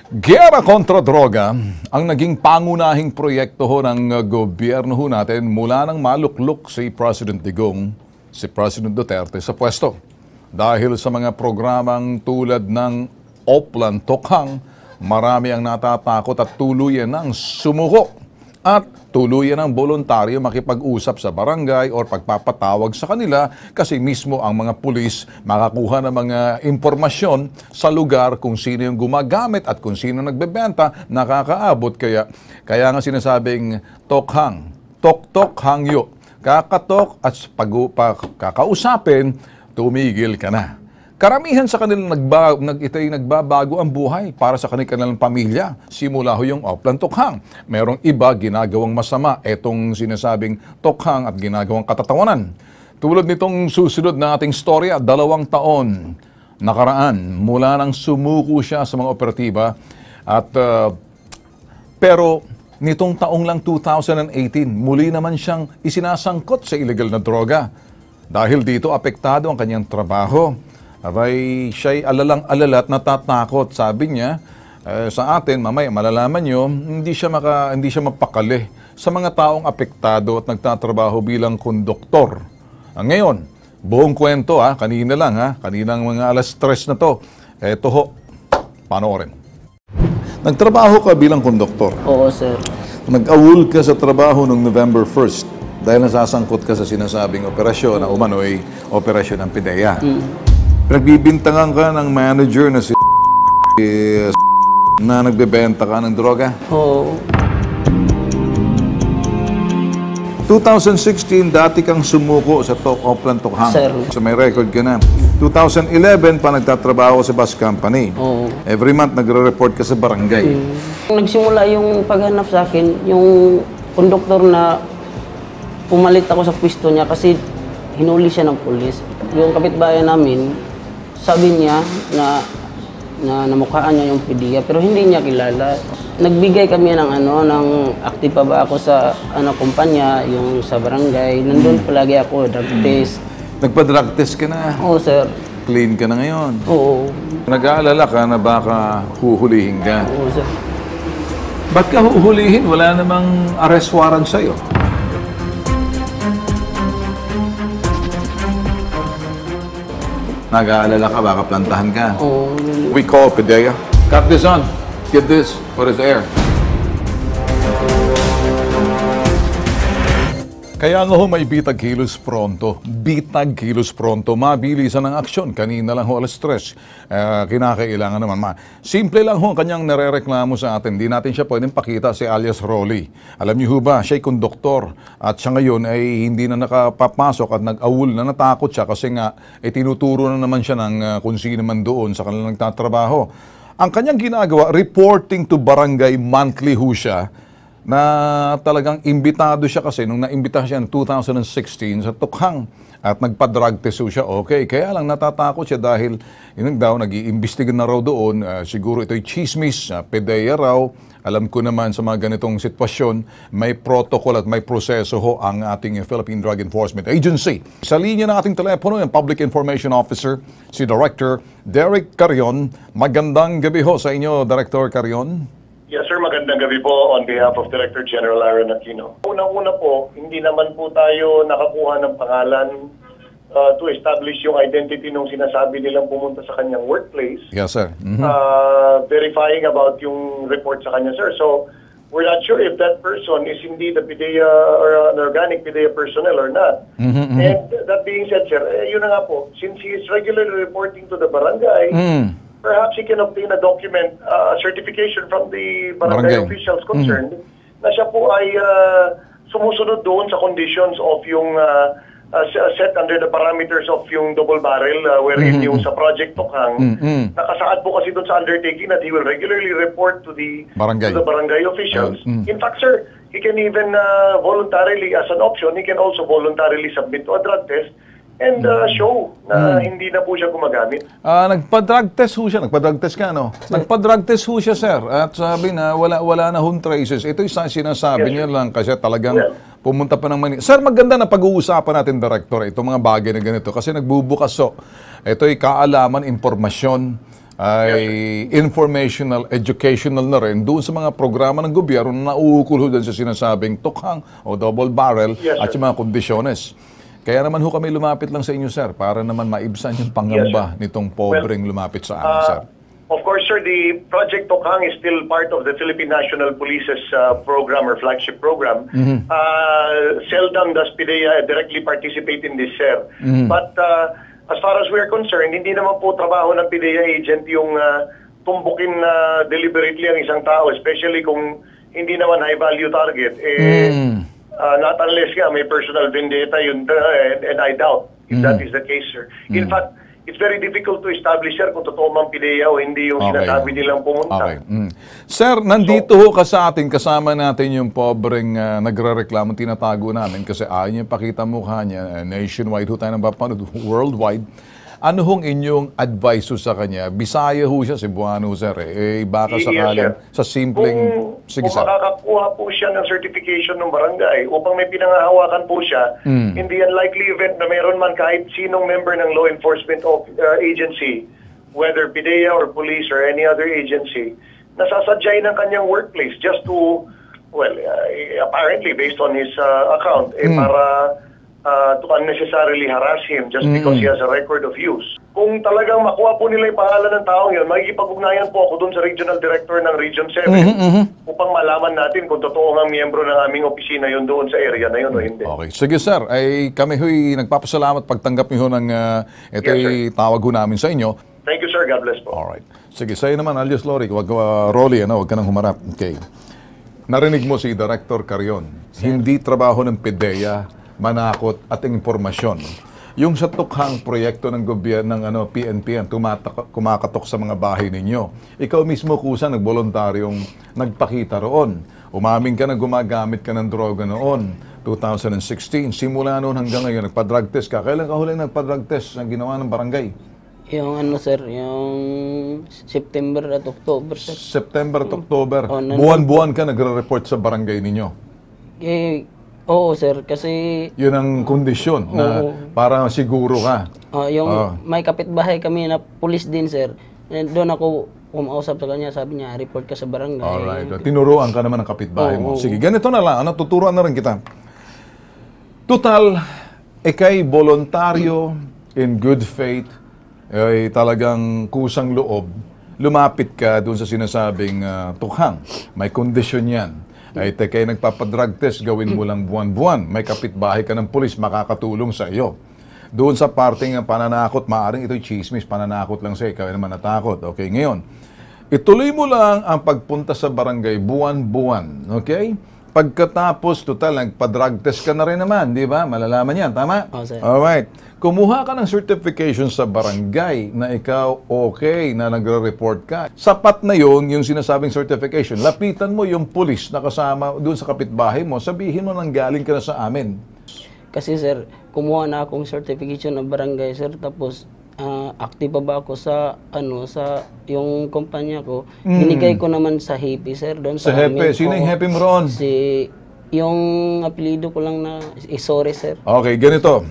Giyera kontra droga ang naging pangunahing proyekto ho ng gobyerno ho natin mula nang maluklok si President Digong, si President Duterte sa pwesto. Dahil sa mga programang tulad ng Oplan Tokhang, marami ang natatakot at tuluyan ng sumuko at tuluyan ng voluntaryo makipag-usap sa barangay o pagpapatawag sa kanila kasi mismo ang mga pulis makakuha ng mga impormasyon sa lugar kung sino yung gumagamit at kung sino nagbebenta, nakakaabot. Kaya nga sinasabing tokhang, tok-tok hangyo, kakatok at kakausapin, tumigil ka na. Karamihan sa kanilang nagbabago ang buhay para sa kanilang pamilya. Simula ho yung Oplan Tokhang. Merong iba ginagawang masama etong sinasabing tokhang at ginagawang katatawanan. Tulad nitong susunod na ating storya, 2 taon nakaraan mula nang sumuko siya sa mga operatiba at pero nitong taong lang 2018, muli naman siyang isinasangkot sa illegal na droga. Dahil dito apektado ang kanyang trabaho. Abay, siya'y alalang-alala at natatakot. Sabi niya, sa atin, mamaya malalaman nyo, hindi siya mapakali sa mga taong apektado at nagtatrabaho bilang konduktor. Ngayon, buong kwento kanina lang kaninang mga alas 3 na to. Eto ho, panoorin. Nagtrabaho ka bilang konduktor? Oo, sir. Nag-awol ka sa trabaho noong November 1st dahil nasasangkot ka sa sinasabing operasyon na umano'y operasyon ng PIDEA. Pinagbibintangan ka ng manager na si na nagbebenta ka ng droga? Oo. 2016, dati kang sumuko sa Oplan Tokhang. Sir. So may record ka na. 2011 pa nagtatrabaho sa bus company. Oo. Every month nagre-report ka sa barangay. Nagsimula yung paghanap sa akin, yung konduktor na pumalit ako sa pwesto niya kasi hinuli siya ng pulis. Yung kapitbahay namin, sabi niya na namukhaan niya yung PIDEA pero hindi niya kilala. Nagbigay kami ng active pa ba ako sa kumpanya, yung sa barangay. Nandun palagi ako, drug test. Nagpa-drug test ka na? Oo, sir. Clean ka na ngayon? Oo. Nag-aalala ka na baka huhulihin ka? Oo, sir. Ba't ka huhulihin? Wala namang arrest warrant sa'yo. Nag-aalala ka, baka plantahan ka. Oo. We call PIDEA. Cut this on. Get this. What is air? Kaya nga ho may bitag kilos pronto. Bitag kilos pronto. Mabilisan ang aksyon. Kanina lang ho alas 3. Kinakailangan naman. Simple lang ho ang kanyang narereklamo sa atin. Hindi natin siya pwedeng pakita si alias Rolly. Alam niyo ho ba, siya'y konduktor. At siya ngayon ay hindi na nakapapasok at nag-awol na natakot siya kasi nga tinuturo na naman siya ng kung sino man doon sa kanilang nagtatrabaho. Ang kanyang ginagawa, reporting to barangay monthly ho siya, na talagang imbitado siya kasi nung naimbita siya in 2016 sa Tokhang at nagpa-drug test siya, okay. Kaya lang natatakot siya dahil yun daw, nag-iimbestiga na raw doon, siguro ito'y chismis, PIDEA raw. Alam ko naman sa mga ganitong sitwasyon, may protocol at may proseso ho ang ating Philippine Drug Enforcement Agency. Sa linya ng ating telepono, yung Public Information Officer, si Director Derek Carion. Magandang gabi ho sa inyo, Director Carion. Yes sir, magandang gabi po on behalf of Director General Aaron Aquino. Unang-una po, hindi naman po tayo nakakuha ng pangalan to establish yung identity nung sinasabi nilang pumunta sa kanyang workplace. Yes sir. Verifying about yung report sa kanya sir. So, we're not sure if that person is indeed a PIDEA or an organic PIDEA personnel or not. And that being said sir, yun na nga po, since he is regularly reporting to the barangay, perhaps he can obtain a document, certification from the barangay officials concerned na siya po ay sumusunod doon sa conditions of yung set under the parameters of yung double barrel wherein yung sa Project Tokhang. Nakasaad po kasi doon sa undertaking that he will regularly report to the barangay officials. In fact, sir, he can even voluntarily, as an option, he can also voluntarily submit to a drug test and show na hindi na po siya gumagamit. Nagpa-drug test ho siya. Nagpa-drug test ka, no? Nagpa-drug test ho siya, sir. At sabi na, wala na hong traces. Ito yung sinasabi niya lang kasi talagang pumunta pa ng Manila. Sir, maganda na pag-uusapan natin, Director, itong mga bagay na ganito. Kasi nagbubukas ito'y kaalaman, impormasyon ay informational, educational na rin doon sa mga programa ng gobyerno na nauukol doon sa sinasabing tukhang o double barrel at sa mga kondisyones. Kaya naman ho kami lumapit lang sa inyo, sir, para naman maibsan yung pangamba nitong pobreng lumapit sa amin, sir. Of course, sir, the Project Tokhang is still part of the Philippine National Police's program or flagship program. Seldom does PIDEA directly participate in this, sir. But as far as we're concerned, hindi naman po trabaho ng PIDEA agent yung tumbukin deliberately ang isang tao, especially kung hindi naman high-value target. Not unless may personal vendetta yun, and I doubt if that is the case, sir. In fact, it's very difficult to establish, sir, kung totoo mang PIDEA o hindi yung sinasabi nilang pumunta. Sir, nandito ho ka sa atin, kasama natin yung pobreng nagre-reklamo, tinatago namin kasi ayaw niya pakita mukha niya. Nationwide ho tayo ng papanood, worldwide. Ano hong inyong advice sa kanya? Bisaya ho siya, Cebuano, sir. Baka sakaling sa simpleng... Kung makakakuha po siya ng certification ng barangay upang may pinangahawakan po siya, in the unlikely event na meron man kahit sinong member ng law enforcement agency, whether PIDEA or police or any other agency, nasasadyay ng kanyang workplace just to, apparently based on his account, para to unnecessarily harass him just because he has a record of use. Kung talagang makuha po nila yung pangalan ng taong yun, makikipag-ugnayan po ako dun sa regional director ng Region 7 upang malaman natin kung totoo nga miyembro ng aming opisina yun doon sa area na yun o hindi. Okay. Sige, sir. Kami ho'y nagpapasalamat pagtanggap niyo ng ito'y tawag ho namin sa inyo. Thank you, sir. God bless po. Alright. Sige, sa'yo naman, alias Lori, Rolly, huwag ka nang humarap. Okay. Narinig mo si Director Carion. Hindi trabaho ng PIDEA manakot at impormasyon. Yung sa tukhang proyekto ng gobyerno ng PNP ang kumakatok sa mga bahay ninyo. Ikaw mismo kusa nagboluntaryong nagpakita roon. Umaming ka na gumagamit ka ng droga noon. 2016. Simula noon hanggang ngayon, nagpa-drug test ka. Kailan ka huling nagpa-drug test na ginawa ng barangay? Yung sir, yung September at October, sir. September at October. Buwan-buwan ka nagre-report sa barangay ninyo? Oo, sir, kasi... Yun ang kondisyon na para siguro ka. May kapitbahay kami na pulis din, sir. Doon ako umausap sa kanya, sabi niya, report ka sa barangay. Alright. Tinuruan ka naman ng kapitbahay mo. Sige, ganito na lang. Tuturuan na rin kita. Total, ikay voluntaryo, in good faith, ay talagang kusang loob, lumapit ka doon sa sinasabing tukhang. May kondisyon yan. Ay kayo nagpapadrug test, gawin mo lang buwan-buwan. May kapitbahay ka ng pulis, makakatulong sa iyo. Doon sa parting pananakot, maaring ito'y chismis, pananakot lang sa'yo, ikaw naman natakot. Okay, ngayon, ituloy mo lang ang pagpunta sa barangay buwan-buwan. Okay? Pagkatapos, total, nagpa-drug test ka na rin naman, di ba? Malalaman yan, tama? Sir. Alright. Kumuha ka ng certification sa barangay na ikaw okay na nagre-report ka. Sapat na yun, yung sinasabing certification. Lapitan mo yung pulis na kasama doon sa kapitbahay mo, sabihin mo nang galing ka na sa amin. Kasi sir, kumuha na akong certification ng barangay, sir, tapos active pa ba ako sa yung kumpanya ko. Binigay ko naman sa Happy, sir, doon sa Happy. Sino yung Happy mo ron? Yung apelido ko lang na sorry, sir. Okay, ganito.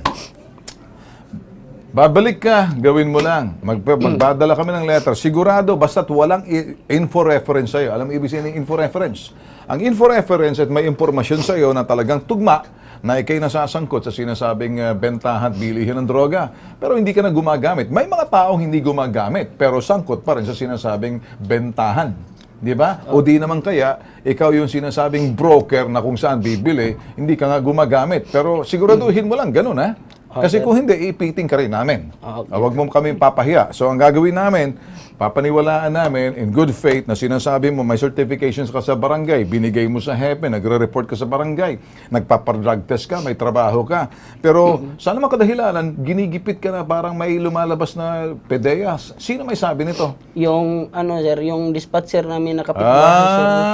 Babalik ka, gawin mo lang. Magbadala kami ng letter. Sigurado, basta't walang info-reference sa'yo. Alam mo ibig sabihin ng info-reference? Ang info-reference at may impormasyon sa'yo na talagang tugma na ikay nasasangkot sa sinasabing bentahan at bilihin ng droga. Pero hindi ka na gumagamit. May mga taong hindi gumagamit, pero sangkot pa rin sa sinasabing bentahan. Di ba? O di naman kaya, ikaw yung sinasabing broker na kung saan bibili, hindi ka nga gumagamit. Pero siguraduhin mo lang, ganun ha? Kasi kung hindi, ipiting ka rin namin. Huwag mo kami papahiya. So ang gagawin namin, papaniwalaan namin in good faith na sinasabi mo may certifications ka sa barangay, binigay mo sa hepe, nagre-report ka sa barangay, nagpapadrug test ka, may trabaho ka. Pero sa naman kadahilanan, ginigipit ka na parang may lumalabas na PIDEA. Sino may sabi nito? Yung sir, yung dispatcher namin na kapitbahay,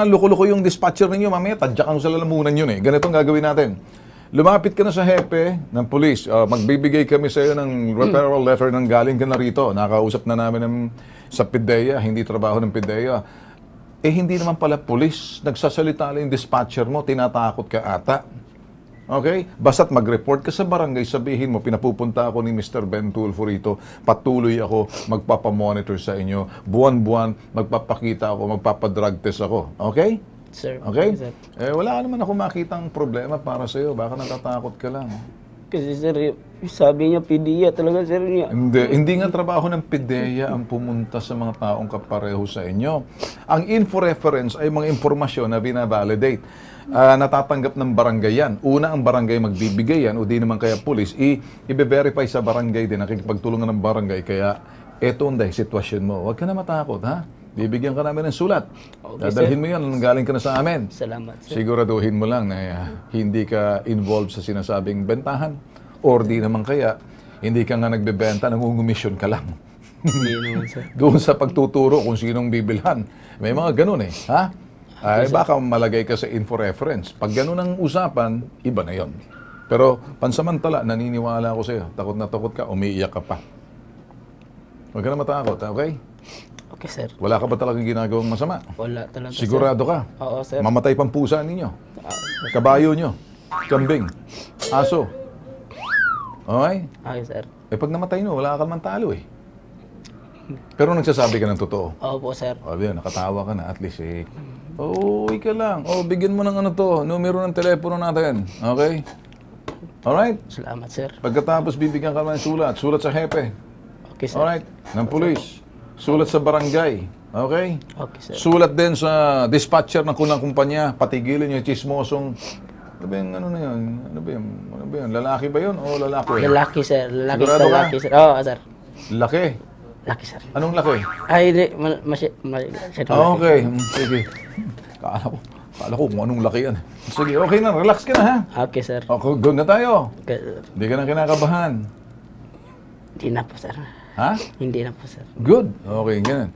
sir. Loko-loko yung dispatcher ninyo, mamaya tadyakan sa lalamunan yun eh. Ganito ang gagawin natin. Lumapit ka na sa hepe ng pulis. Magbibigay kami sa iyo ng referral letter ng galing ka na rito. Nakausap na namin sa PIDEA, hindi trabaho ng PIDEA. Hindi naman pala pulis. Nagsasalita lang yung dispatcher mo, tinatakot ka ata. Okay? Basta't mag-report ka sa barangay, sabihin mo, pinapupunta ako ni Mr. Ben Tulfo rito, patuloy ako magpapamonitor sa inyo, buwan-buwan, magpapakita ako, magpapadrug test ako. Okay? Sir. Okay? Sir. Wala naman ako makitang problema para sa iyo. Baka natatakot ka lang. Kasi sir, sabi niya, PDEA talaga sir niya. Hindi nga trabaho ng PIDEA ang pumunta sa mga taong kapareho sa inyo. Ang info reference ay mga impormasyon na binavalidate. Natatanggap ng barangay yan. Una, ang barangay magbibigay yan, o di naman kaya pulis, i-verify sa barangay din, nakikipagtulungan ng barangay. Kaya, eto ang sitwasyon mo. Huwag ka na matakot, ha? Bibigyan ka namin ng sulat. Okay, Dadalhin mo yan, galing ka na sa amin. Salamat sir. Siguraduhin mo lang na hindi ka involved sa sinasabing bentahan. Or di naman kaya, hindi ka nga nagbebenta, nangungumisyon ka lang. Hindi naman sir. Doon sa pagtuturo kung sinong bibilhan. May mga ganun eh. Ha? Ay, baka malagay ka sa info reference. Pag ganun ang usapan, iba na yon. Pero pansamantala, naniniwala ako sa iyo. Takot na takot ka, umiiyak ka pa. Huwag ka na matakot, okay? Okay sir. Wala ka ba talagang ginagawang masama? Wala talaga Sigurado ka? sir. Oo sir. Mamatay pang pusa ninyo. Kabayo nyo. Kambing. Aso. Okay? Okay sir. Pag namatay nyo, wala ka naman talo eh. Pero nagsasabi ka ng totoo. Opo sir. O, yan, nakatawa ka na at least eh. Uy ka lang. Bigyan mo ng ano to, numero ng telepono natin. Okay? Alright? Salamat sir. Pagkatapos bibigyan ka naman ng sulat. Sulat sa hepe. Okay sir. Alright? Ng pulis. Sulat sa barangay. Okay? Okay sir. Sulat din sa dispatcher ng kunang kumpanya. Patigilin yung chismosong. Ano ba yung ano na yun? Ano ba yun? Lalaki ba yun o lalaki? Lalaki sir. Lalaki Sigurado ka? lalaki sir. Oo sir. Laki. Laki sir. Anong laki? Ay, hindi. Okay. Sige. Kala ko kung anong laki yan. Sige, okay na. Relax ka na ha. Okay sir. Okay, good na tayo. Okay, sir. Hindi ka na kinakabahan. Hindi na po sir. Ha? Hindi na po sir. Good. Okay, ganun.